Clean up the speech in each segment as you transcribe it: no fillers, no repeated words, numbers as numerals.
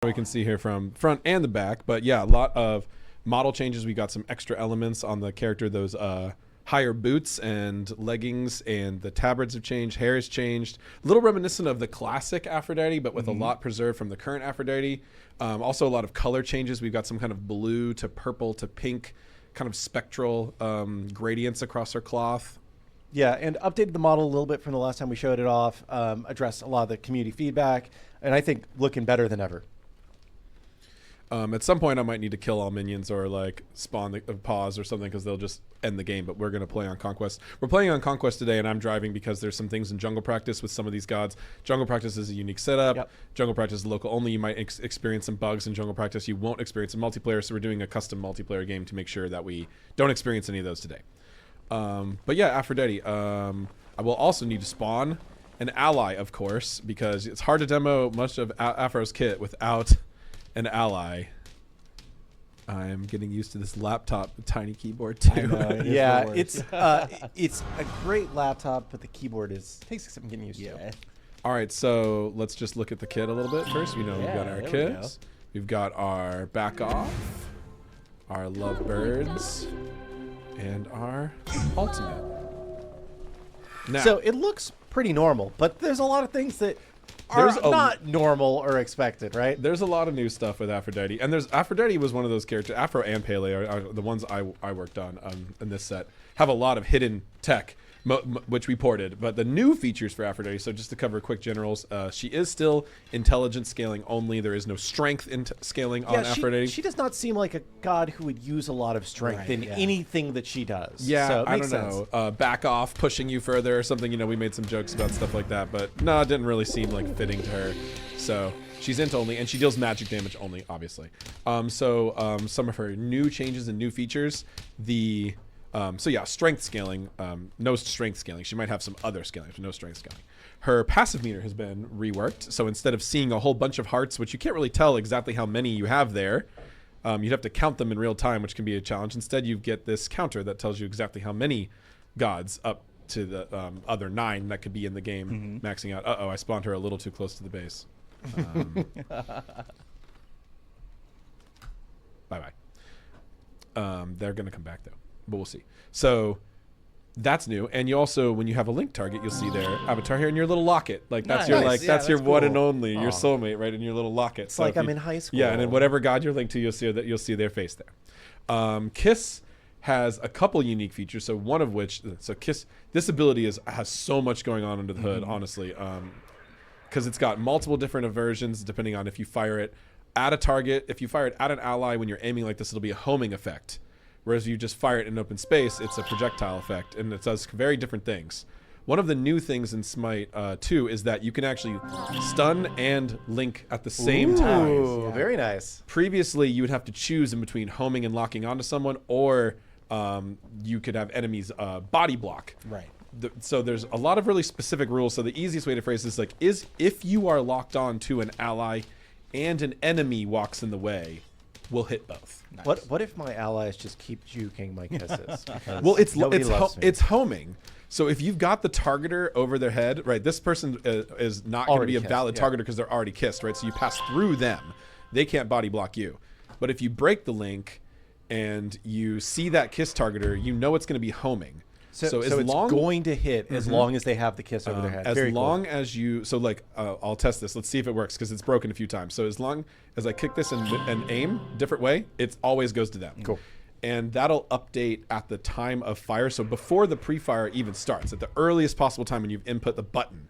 we can see here from front and the back. But yeah, a lot of model changes. We got some extra elements on the character. Those higher boots and leggings, and the tabards have changed. Hair has changed. A little reminiscent of the classic Aphrodite, but with a lot preserved from the current Aphrodite. Also a lot of color changes. We've got some kind of blue to purple to pink kind of spectral gradients across her cloth. Yeah, and updated the model a little bit from the last time we showed it off, addressed a lot of the community feedback, and I think looking better than ever. At some point, I might need to kill all minions or like spawn the pause or something because they'll just end the game. But we're going to play on Conquest. We're playing on Conquest today, and I'm driving because there's some things in Jungle Practice with some of these gods. Jungle Practice is a unique setup. Yep. Jungle Practice is local only. You might experience some bugs in Jungle Practice. You won't experience in multiplayer, so we're doing a custom multiplayer game to make sure that we don't experience any of those today. But yeah, Aphrodite. I will also need to spawn an ally, of course, because it's hard to demo much of Afro's kit without an ally. I'm getting used to this laptop tiny keyboard too. I know, yeah, it's a great laptop, but the keyboard takes some getting used to. All right, so let's just look at the kit a little bit first. We know we've got our kits. We've got our back off, our lovebirds, and our ultimate. Now, so it looks pretty normal, but there's a lot of things that are not normal or expected, right? There's a lot of new stuff with Aphrodite, and Aphrodite was one of those characters. Afro and Pele are the ones I worked on in this set. Have a lot of hidden tech, which we ported. But the new features for Aphrodite, so just to cover quick generals, she is still intelligence scaling only. There is no strength scaling on Aphrodite. She does not seem like a god who would use a lot of strength in anything that she does. Yeah, so I don't know. Back off, pushing you further or something. You know, we made some jokes about stuff like that, but no, it didn't really seem like fitting to her. So she's int only, and she deals magic damage only, obviously. Some of her new changes and new features, so yeah, strength scaling, no strength scaling. She might have some other scaling, but no strength scaling. Her passive meter has been reworked. So instead of seeing a whole bunch of hearts, which you can't really tell exactly how many you have there, you'd have to count them in real time, which can be a challenge. Instead, you get this counter that tells you exactly how many gods up to the other 9 that could be in the game, maxing out. Uh-oh, I spawned her a little too close to the base. Bye-bye. They're going to come back, though. But we'll see. So that's new. And you also, when you have a link target, you'll see their avatar here in your little locket. Like that's that's your one and only, your soulmate, right, in your little locket. It's so like I'm in high school. Yeah, and then whatever god you're linked to, you'll see their face there. Kiss has a couple unique features. So one of which, Kiss, this ability has so much going on under the hood, honestly, because it's got multiple different aversions depending on if you fire it at a target. If you fire it at an ally when you're aiming like this, it'll be a homing effect. Whereas if you just fire it in open space, it's a projectile effect, and it does very different things. One of the new things in Smite 2 is that you can actually stun and link at the same time. Ooh, very nice. Previously, you would have to choose in between homing and locking onto someone, or you could have enemies body block. Right. So there's a lot of really specific rules. So the easiest way to phrase this is if you are locked on to an ally and an enemy walks in the way, we'll hit both. Nice. What if my allies just keep juking my kisses? Well, it's homing. So if you've got the targeter over their head, right, this person is not going to be a valid targeter because they're already kissed, right? So you pass through them. They can't body block you. But if you break the link and you see that kiss targeter, you know it's going to be homing. So it's going to hit as long as they have the kiss over their head. As long as you, so like, I'll test this. Let's see if it works because it's broken a few times. So as long as I kick this and aim different way, it always goes to them. Cool. And that'll update at the time of fire. So before the pre-fire even starts, at the earliest possible time when you've input the button,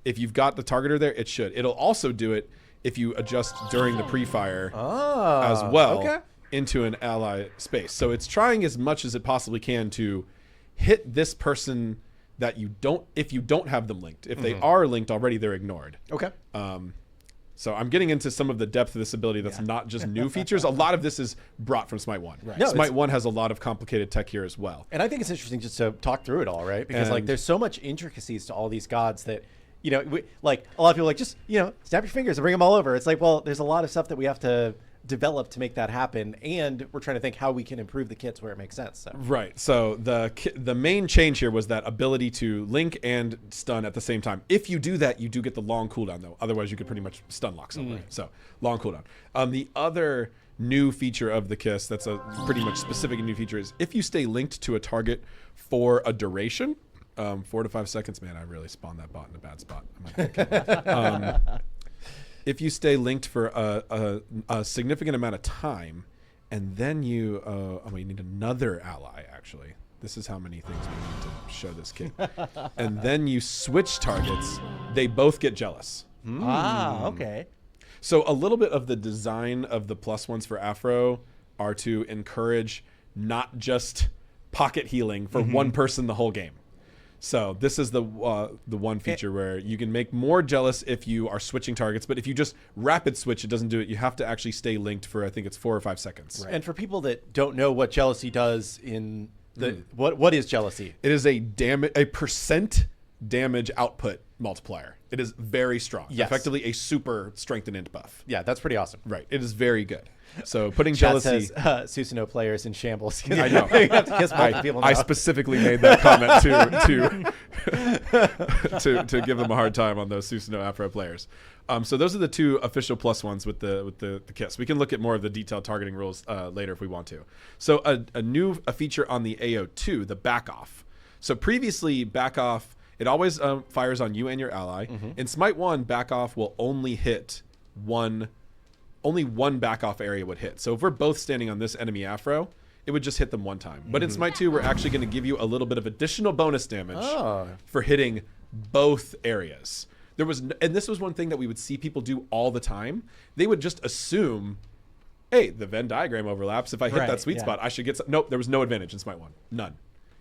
if you've got the targeter there, it should. It'll also do it if you adjust during the pre-fire as well into an ally space. So it's trying as much as it possibly can to hit this person that if you don't have them linked. If they are linked already, they're ignored. Okay. So I'm getting into some of the depth of this ability that's not just new features. A lot of this is brought from Smite 1. Right. No, Smite 1 has a lot of complicated tech here as well. And I think it's interesting just to talk through it all, right? Because like there's so much intricacies to all these gods that, like a lot of people are like, just, snap your fingers and bring them all over. It's like, well, there's a lot of stuff that we have to developed to make that happen, and we're trying to think how we can improve the kits where it makes sense. So. Right. So the main change here was that ability to link and stun at the same time. If you do that, you do get the long cooldown though. Otherwise, you could pretty much stun lock somebody. So long cooldown. The other new feature of the kiss that's a pretty much specific new feature is if you stay linked to a target for a duration, 4 to 5 seconds. Man, I really spawned that bot in a bad spot. If you stay linked for a significant amount of time, and then you need another ally, actually. This is how many things we need to show this kid. And then you switch targets, they both get jealous. Ah, okay. So a little bit of the design of the +1s for Afro are to encourage not just pocket healing for one person the whole game. So this is the one feature where you can make more jealous if you are switching targets, but if you just rapid switch, it doesn't do it. You have to actually stay linked for, I think it's 4 or 5 seconds. Right. And for people that don't know what jealousy does in the what is jealousy? It is a percent damage output multiplier. It is very strong. Yes. Effectively a super strength and int buff. Yeah, that's pretty awesome. Right. It is very good. So putting Chat jealousy. says Susanoo players in shambles. I know. You have to kiss both people now. I specifically made that comment to give them a hard time on those Susanoo Afro players. So those are the two official +1s with the kiss. We can look at more of the detailed targeting rules later if we want to. So a feature on the AO2, the back off. So previously back off, it always fires on you and your ally. In Smite 1, back off will only hit only one back off area would hit. So if we're both standing on this enemy Afro, it would just hit them one time. But in Smite 2, we're actually going to give you a little bit of additional bonus damage for hitting both areas. And this was one thing that we would see people do all the time. They would just assume, hey, the Venn diagram overlaps. If I hit that sweet spot, I should get some. Nope, there was no advantage in Smite 1. None.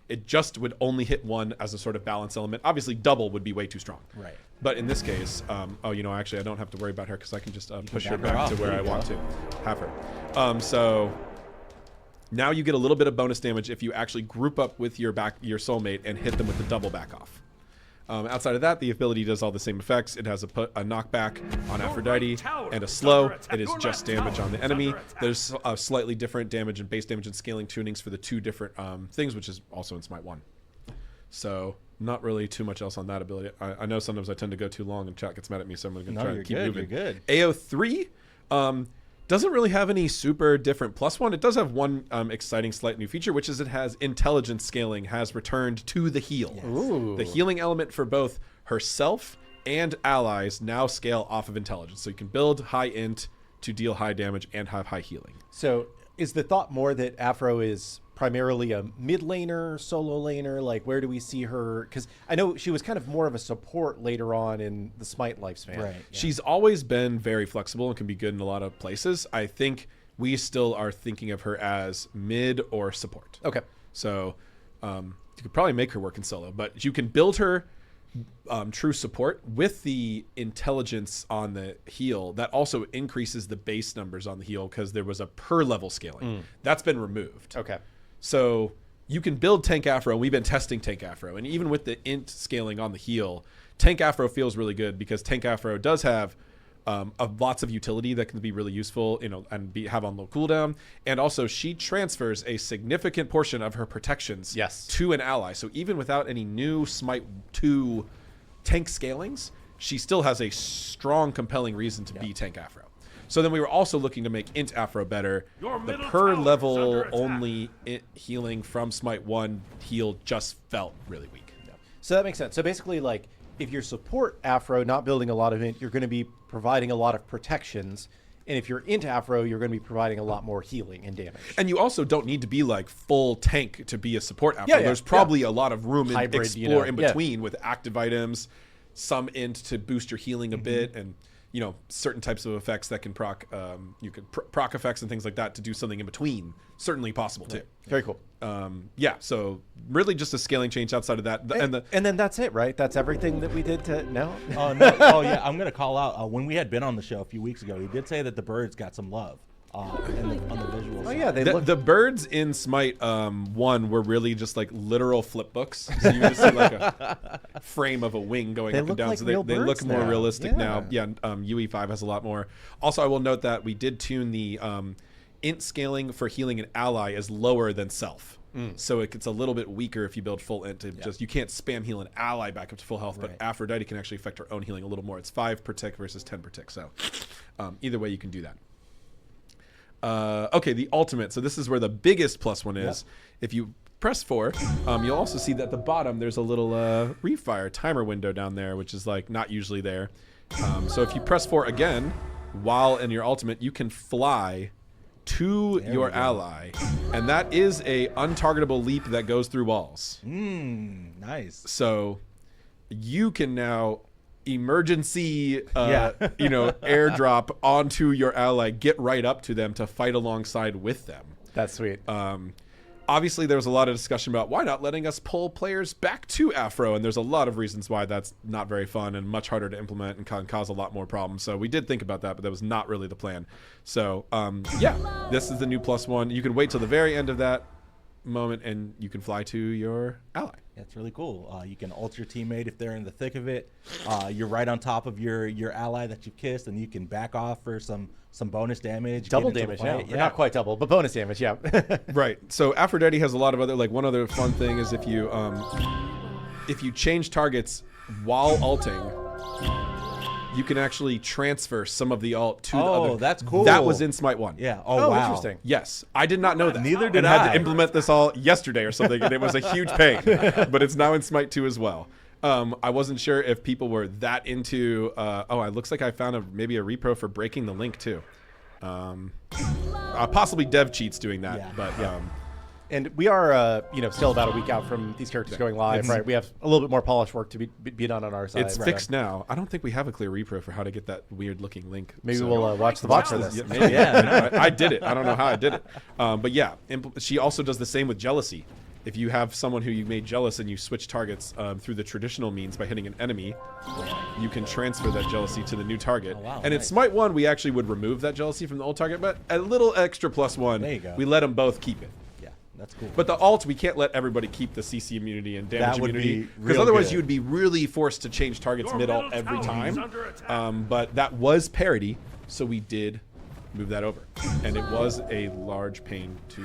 It just would only hit one as a sort of balance element. Obviously, double would be way too strong. Right. But in this case, actually, I don't have to worry about her because I can just push her back to where I want to have her. So now you get a little bit of bonus damage if you actually group up with your soulmate and hit them with the double back off. Outside of that, the ability does all the same effects. It has a knockback on Aphrodite and a slow. It is just damage on the enemy. There's a slightly different damage and base damage and scaling tunings for the two different things, which is also in Smite 1. So not really too much else on that ability. I know sometimes I tend to go too long and chat gets mad at me, so I'm going to try and keep moving. You're good. AO3 doesn't really have any super different +1. It does have one exciting slight new feature, which is it has intelligence scaling has returned to the heal. Ooh. The healing element for both herself and allies now scale off of intelligence. So you can build high int to deal high damage and have high healing. So is the thought more that Afro is primarily a mid laner, solo laner? Like, where do we see her? Because I know she was kind of more of a support later on in the Smite lifespan. Right. She's always been very flexible and can be good in a lot of places. I think we still are thinking of her as mid or support. Okay. So you could probably make her work in solo, but you can build her true support with the intelligence on the heal. That also increases the base numbers on the heal because there was a per level scaling. That's been removed. Okay. So you can build Tank Afro, and we've been testing Tank Afro. And even with the int scaling on the heal, Tank Afro feels really good because Tank Afro does have lots of utility that can be really useful, and have on low cooldown. And also, she transfers a significant portion of her protections to an ally. So even without any new Smite 2 tank scalings, she still has a strong, compelling reason to be Tank Afro. So then we were also looking to make int Afro better. The per level only healing from Smite 1 heal just felt really weak. So that makes sense. So basically, like, if you're support Afro, not building a lot of int, you're going to be providing a lot of protections. And if you're into Afro, you're going to be providing a lot more healing and damage. And you also don't need to be like full tank to be a support Afro. There's probably a lot of room Hybrid, to explore in between with active items, some int to boost your healing a bit, and certain types of effects that can proc. You could proc effects and things like that to do something in between. Certainly possible too. Very cool. So really just a scaling change outside of that. And then that's it, right? That's everything that we did to no. Oh no! Oh yeah, I'm gonna call out when we had Ben on the show a few weeks ago. He did say that the birds got some love on the visual Oh side. yeah, they The, look. the birds in Smite 1 were really just like literal flip books. So you just see like a frame of a wing going They up and look down. like So real they look birds more now. realistic now. Yeah. Yeah, UE5 has a lot more. Also, I will note that we did tune the int scaling for healing an ally is lower than self. So it gets a little bit weaker if you build full int. Just you can't spam heal an ally back up to full health, Right. but Aphrodite can actually affect her own healing a little more. It's 5 per tick versus 10 per tick. So either way, you can do that. Okay, the ultimate. So this is where the biggest plus one is. If you press 4, you'll also see that at the bottom there's a little refire timer window down there, which is like not usually there. So if you press 4 again, while in your ultimate, you can fly to your ally, and that is a untargetable leap that goes through walls. Nice. So you can now emergency airdrop onto your ally, get right up to them to fight alongside with them. That's sweet. Obviously there was a lot of discussion about why not letting us pull players back to Afro, and there's a lot of reasons why that's not very fun and much harder to implement and can cause a lot more problems. So we did think about that, but that was not really the plan. So yeah, this is the new +1. You can wait till the very end of that moment and you can fly to your ally. That's really cool. You can ult your teammate if they're in the thick of it. You're right on top of your ally that you kissed, and you can back off for some bonus damage. Double get into the damage, fight. yeah. Or not quite double, but bonus damage, yeah. Right. So Aphrodite has a lot of other, like, one other fun thing is if you change targets while ulting, you can actually transfer some of the ult to the other. Oh, that's cool. That was in Smite 1. Yeah. Oh, Wow. interesting. Yes, I did not know that. Neither did and I had I. to implement this all yesterday or something, and it was a huge pain. But it's now in Smite 2 as well. I wasn't sure if people were that into. It looks like I found maybe a repro for breaking the link too. Possibly dev cheats doing that, Yeah. but And we are, still about a week out from these characters going live, right? We have a little bit more polished work to be done on our side. it's fixed now. I don't think we have a clear repro for how to get that weird looking link. Maybe so. we'll watch the box for this. Yeah, maybe. Yeah, I did it. I don't know how I did it. But yeah, she also does the same with jealousy. If you have someone who you made jealous and you switch targets through the traditional means by hitting an enemy, you can transfer that jealousy to the new target. Oh, wow, and in nice. Smite 1, we actually would remove that jealousy from the old target, but a little extra +1, There you go. we let them both keep it. Yeah, that's cool. But the alt, we can't let everybody keep the CC immunity and damage That would immunity, be because real otherwise good. you would be really forced to change targets mid-alt every time. But that was parity, so we did move that over. And it was a large pain to